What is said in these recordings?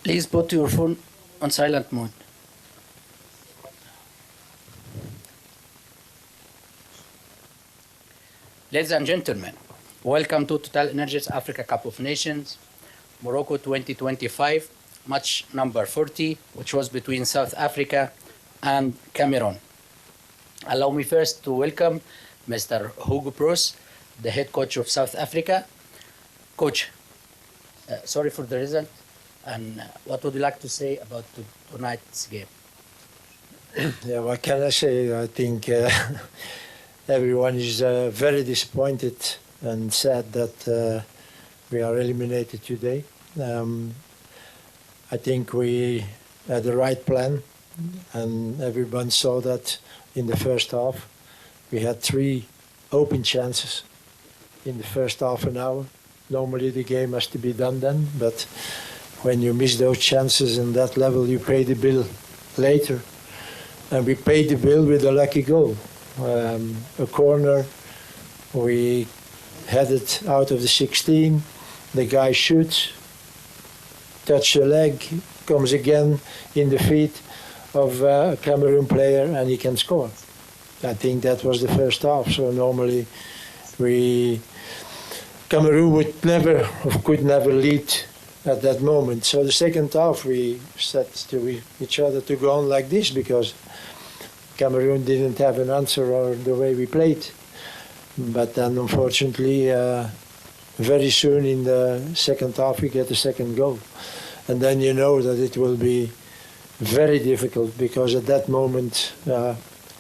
Please put your phone on silent mode. Ladies and gentlemen, welcome to Total Energies Africa Cup of Nations, Morocco 2025, match number 40, which was between South Africa and Cameroon. Allow me first to welcome Mr. Hugo Broos, the head coach of South Africa. Coach, sorry for the result, and what would you like to say about tonight's game? Yeah, what can I say? I think everyone is very disappointed and sad that we are eliminated today. I think we had the right plan, and everyone saw that in the first half. We had 3 open chances in the first half an hour. Normally the game has to be done then, but when you miss those chances in that level, you pay the bill later. And we paid the bill with a lucky goal. A corner, we had it out of the 16, the guy shoots, touch the leg, comes again in the feet of a Cameroon player, and he can score. I think that was the first half. So normally Cameroon could never lead at that moment. So the second half we said to each other to go on like this, because Cameroon didn't have an answer on the way we played. But then unfortunately, very soon in the second half we get the second goal. And then you know that it will be very difficult, because at that moment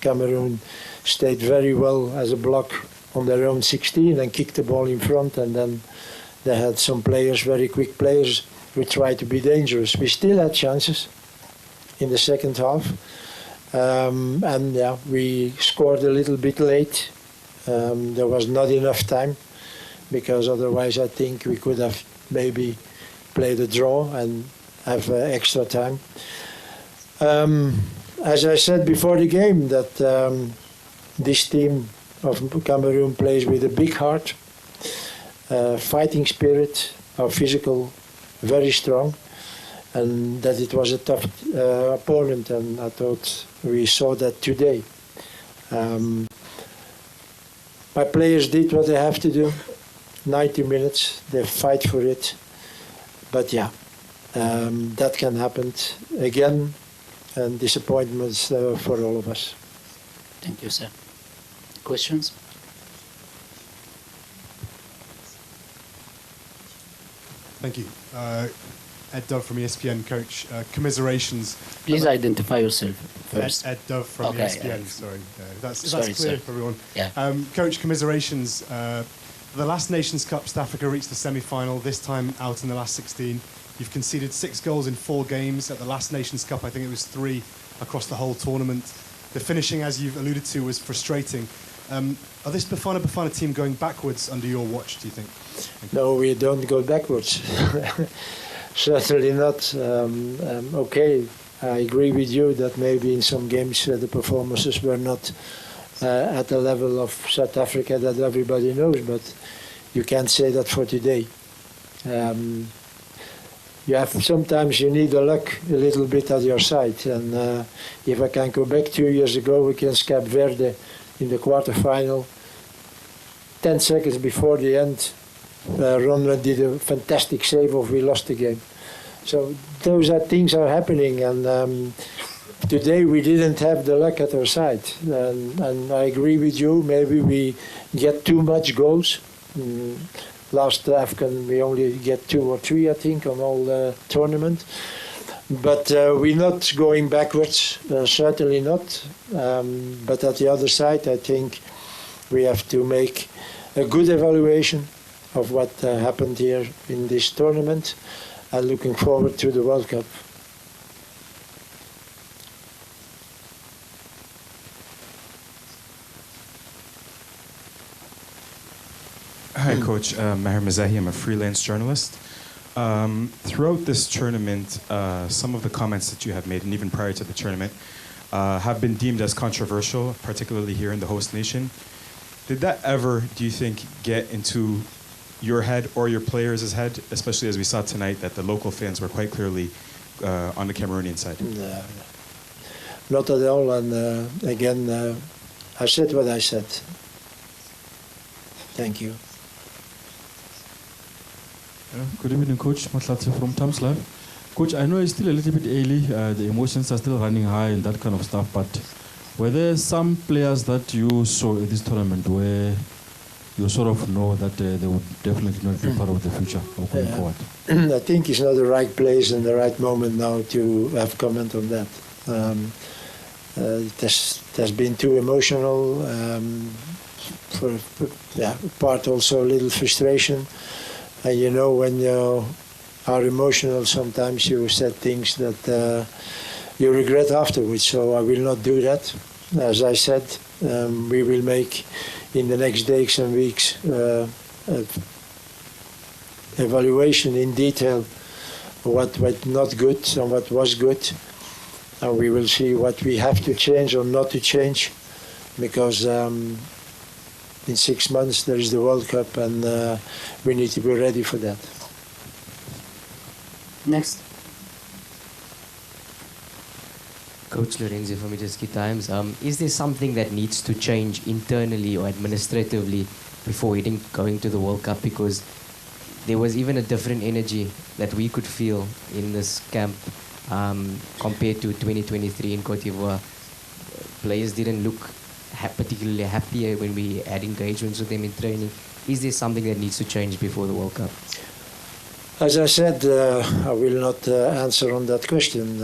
Cameroon stayed very well as a block on their own 16 and kicked the ball in front, and then they had some players, very quick players, who tried to be dangerous. We still had chances in the second half, and yeah, we scored a little bit late. There was not enough time, because otherwise I think we could have maybe played a draw and have extra time. As I said before the game, that this team of Cameroon plays with a big heart, fighting spirit, our physical very strong, and that it was a tough opponent, and I thought we saw that today. My players did what they have to do, 90 minutes, they fight for it, but yeah, that can happen again, and disappointments for all of us. Thank you, sir. Questions? Thank you. Ed Dove from ESPN, Coach. Commiserations. Please identify yourself first. Ed Dove from Okay, ESPN, sorry. That's sorry, clear sir. for everyone. Yeah. Coach, commiserations. The last Nations Cup, South Africa reached the semi-final, this time out in the last 16. You've conceded 6 goals in 4 games. At the last Nations Cup, I think it was 3 across the whole tournament. The finishing, as you've alluded to, was frustrating. Are this Bafana team going backwards under your watch, do you think? No, we don't go backwards. Certainly not. Okay, I agree with you that maybe in some games the performances were not at the level of South Africa that everybody knows, but you can't say that for today. Sometimes you need the luck a little bit at your side, and if I can go back 2 years ago against Cape Verde in the quarterfinal, 10 seconds before the end, Ronald did a fantastic save, or we lost the game. So those things are happening, and today we didn't have the luck at our side. And I agree with you, maybe we get too much goals. Last AFCON we only get 2 or 3, I think, on all the tournament. But we're not going backwards, certainly not. But at the other side, I think we have to make a good evaluation of what happened here in this tournament, and looking forward to the World Cup. Hi, Coach. Maher Mazahi. I'm a freelance journalist. Throughout this tournament, some of the comments that you have made, and even prior to the tournament, have been deemed as controversial, particularly here in the host nation. Did that ever, do you think, get into your head or your players' head, especially as we saw tonight that the local fans were quite clearly on the Cameroonian side? No, not at all. And again, I said what I said. Thank you. Good evening, Coach. Matlatse from Times Live. Coach, I know it's still a little bit early. The emotions are still running high and that kind of stuff. But were there some players that you saw in this tournament where you sort of know that they would definitely not be part of the future or going forward? I think it's not the right place and the right moment now to have comment on that. It has been too emotional. For part also a little frustration. And you know, when you are emotional, sometimes you said things that you regret afterwards. So I will not do that. As I said, we will make in the next days and weeks evaluation in detail what was not good and what was good. And we will see what we have to change or not to change. Because in 6 months there is the World Cup and we need to be ready for that. Next. Coach Lorenzo from Middlesex Times. Is there something that needs to change internally or administratively before going to the World Cup? Because there was even a different energy that we could feel in this camp compared to 2023 in Cote d'Ivoire. Players didn't look particularly happy when we had engagements with them in training. Is there something that needs to change before the World Cup? As I said, I will not answer on that question.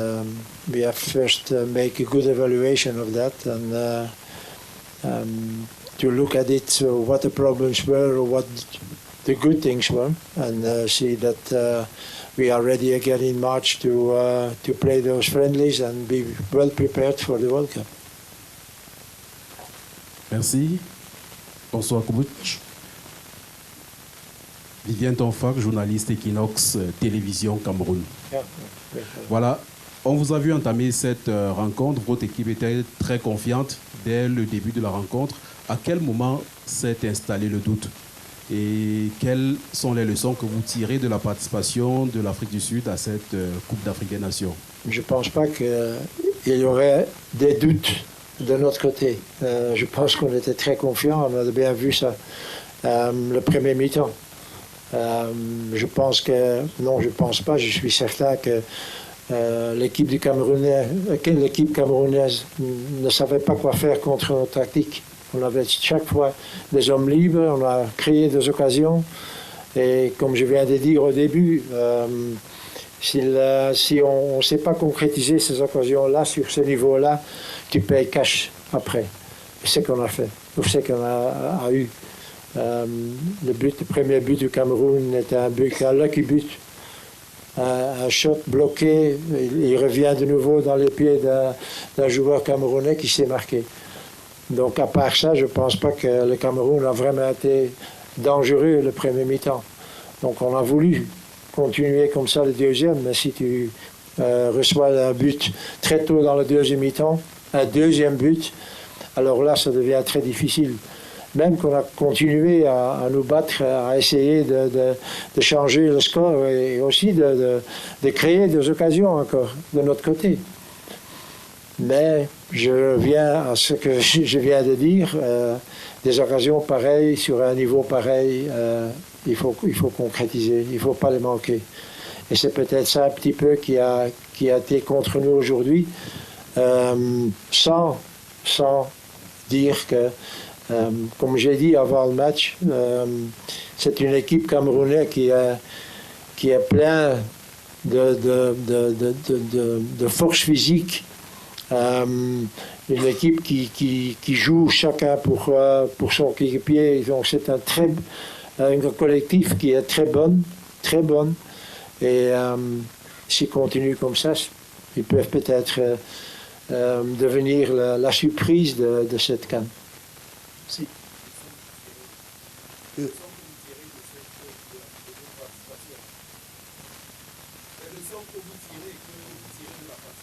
We have first make a good evaluation of that and to look at it, so what the problems were or what the good things were, and see that we are ready again in March to play those friendlies and be well prepared for the World Cup. Merci. Bonsoir, coach. Vivien Tonfak, journaliste Equinoxe Télévision Cameroun. Voilà, on vous a vu entamer cette rencontre. Votre équipe était très confiante dès le début de la rencontre. À quel moment s'est installé le doute? Et quelles sont les leçons que vous tirez de la participation de l'Afrique du Sud à cette Coupe d'Afrique des Nations? Je ne pense pas qu'il y aurait des doutes de notre côté. Je pense qu'on était très confiants, on a bien vu ça le premier mi-temps. Je pense que, non, je ne pense pas, je suis certain que l'équipe camerounaise ne savait pas quoi faire contre nos tactiques. On avait chaque fois des hommes libres, on a créé des occasions et comme je viens de dire au début, si on ne sait pas concrétiser ces occasions-là sur ce niveau-là, tu payes cash après. C'est ce qu'on a fait, c'est ce qu'on a eu. Le premier but du Cameroun était un lucky but. Un shot bloqué, il revient de nouveau dans les pieds d'un joueur camerounais qui s'est marqué. Donc à part ça, je ne pense pas que le Cameroun a vraiment été dangereux le premier mi-temps. Donc on a voulu continuer comme ça le deuxième, mais si tu reçois un but très tôt dans le deuxième mi-temps, un deuxième but, alors là ça devient très difficile. Même qu'on a continué à nous battre, à essayer de changer le score et aussi de créer des occasions encore de notre côté. Mais je reviens à ce que je viens de dire, des occasions pareilles, sur un niveau pareil, il faut concrétiser, il ne faut pas les manquer. Et c'est peut-être ça un petit peu qui a été contre nous aujourd'hui, sans dire que, comme j'ai dit avant le match, c'est une équipe camerounaise qui est pleine de force physique. Une équipe qui joue chacun pour son coéquipier. Donc c'est un collectif qui est très bonne. Et s'ils continuent comme ça, ils peuvent peut-être devenir la surprise de cette CAN. Si.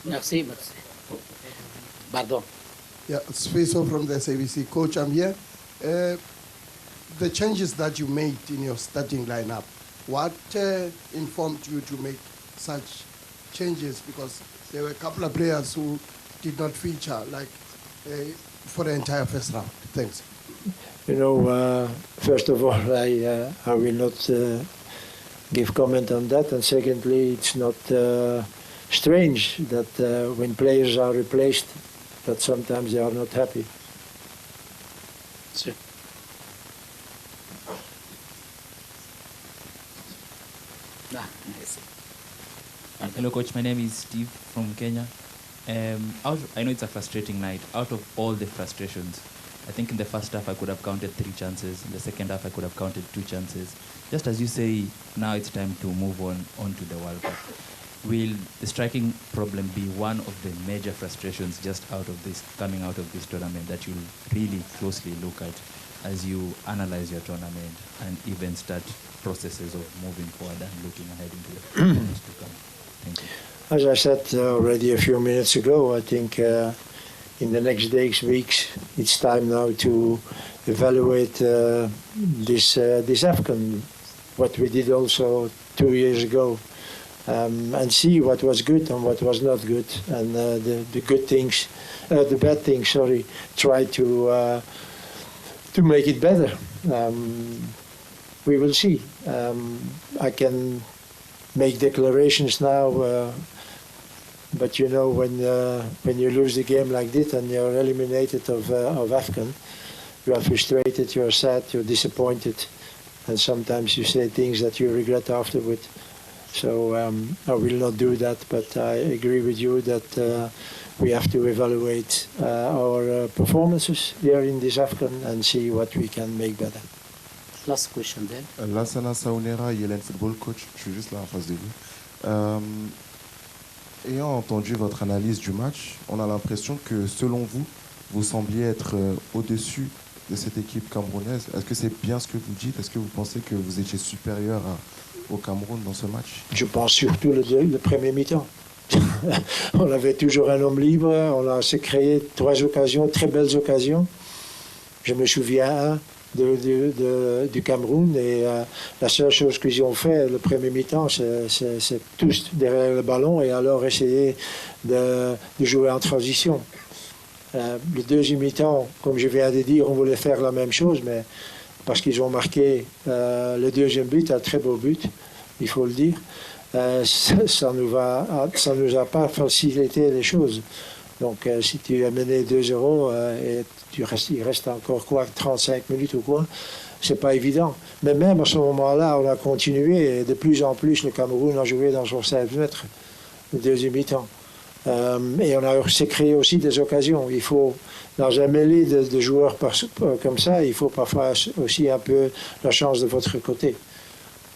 Merci. Pardon. Yeah, Spaso from the SABC. Coach, I'm here. The changes that you made in your starting lineup, what informed you to make such changes because there were a couple of players who did not feature like for the entire first round. Thanks. You know, first of all, I will not give comment on that, and secondly, it's not strange that when players are replaced, that sometimes they are not happy. Sir. Hello, Coach. My name is Steve from Kenya. I know it's a frustrating night. Out of all the frustrations, I think in the first half I could have counted 3 chances. In the second half I could have counted 2 chances. Just as you say, now it's time to move on to the World Cup. Will the striking problem be one of the major frustrations just coming out of this tournament that you'll really closely look at as you analyze your tournament and even start processes of moving forward and looking ahead into the tournaments to come? Thank you. As I said already a few minutes ago, I think in the next days, weeks, it's time now to evaluate this AFCON, what we did also 2 years ago, and see what was good and what was not good, and the good things, the bad things, sorry, try to make it better. We will see. I can make declarations now, but you know, when you lose the game like this and you're eliminated of AFCON, you are frustrated, you're sad, you're disappointed, and sometimes you say things that you regret afterward. So I will not do that, but I agree with you that we have to evaluate our performances here in this AFCON and see what we can make better. Last question then. Lassana Saounera, Yellen Football Coach, je suis juste là en face de vous. Ayant entendu votre analyse du match, on a l'impression que selon vous, vous sembliez être au-dessus de cette équipe camerounaise. Est-ce que c'est bien ce que vous dites? Est-ce que vous pensez que vous étiez supérieur au Cameroun dans ce match? Je pense surtout le premier mi-temps. On avait toujours un homme libre, on a créé 3 occasions, très belles occasions. Je me souviens du Cameroun, et la seule chose qu'ils ont fait le premier mi-temps, c'est tous derrière le ballon et alors essayer de jouer en transition. Le deuxième mi-temps, comme je viens de dire, on voulait faire la même chose, mais parce qu'ils ont marqué le deuxième but, un très beau but, il faut le dire, ça nous a pas facilité les choses. Donc si tu as mené 2-0 et il reste encore 35 minutes ou quoi, c'est pas évident. Mais même à ce moment-là, on a continué et de plus en plus le Cameroun a joué dans son 16 mètres, le deuxième mi-temps. Et on s'est créé aussi des occasions. Il faut, dans un mêlée de joueurs comme ça, il faut parfois aussi un peu la chance de votre côté,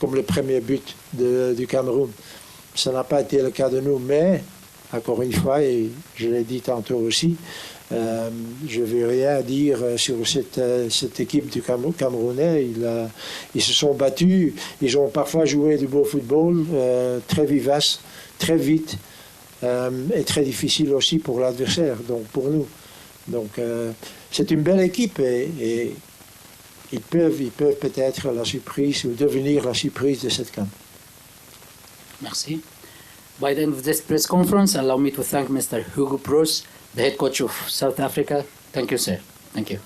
comme le premier but du Cameroun. Ça n'a pas été le cas de nous, mais encore une fois, et je l'ai dit tantôt aussi, je ne veux rien dire sur cette équipe du Camerounais. Ils se sont battus, ils ont parfois joué du beau football, très vivace, très vite, et très difficile aussi pour l'adversaire, donc pour nous. Donc c'est une belle équipe et ils peuvent peut-être la surprise ou devenir la surprise de cette CAN. Merci. By the end of this press conference, allow me to thank Mr. Hugo Broos, the head coach of South Africa. Thank you, sir. Thank you.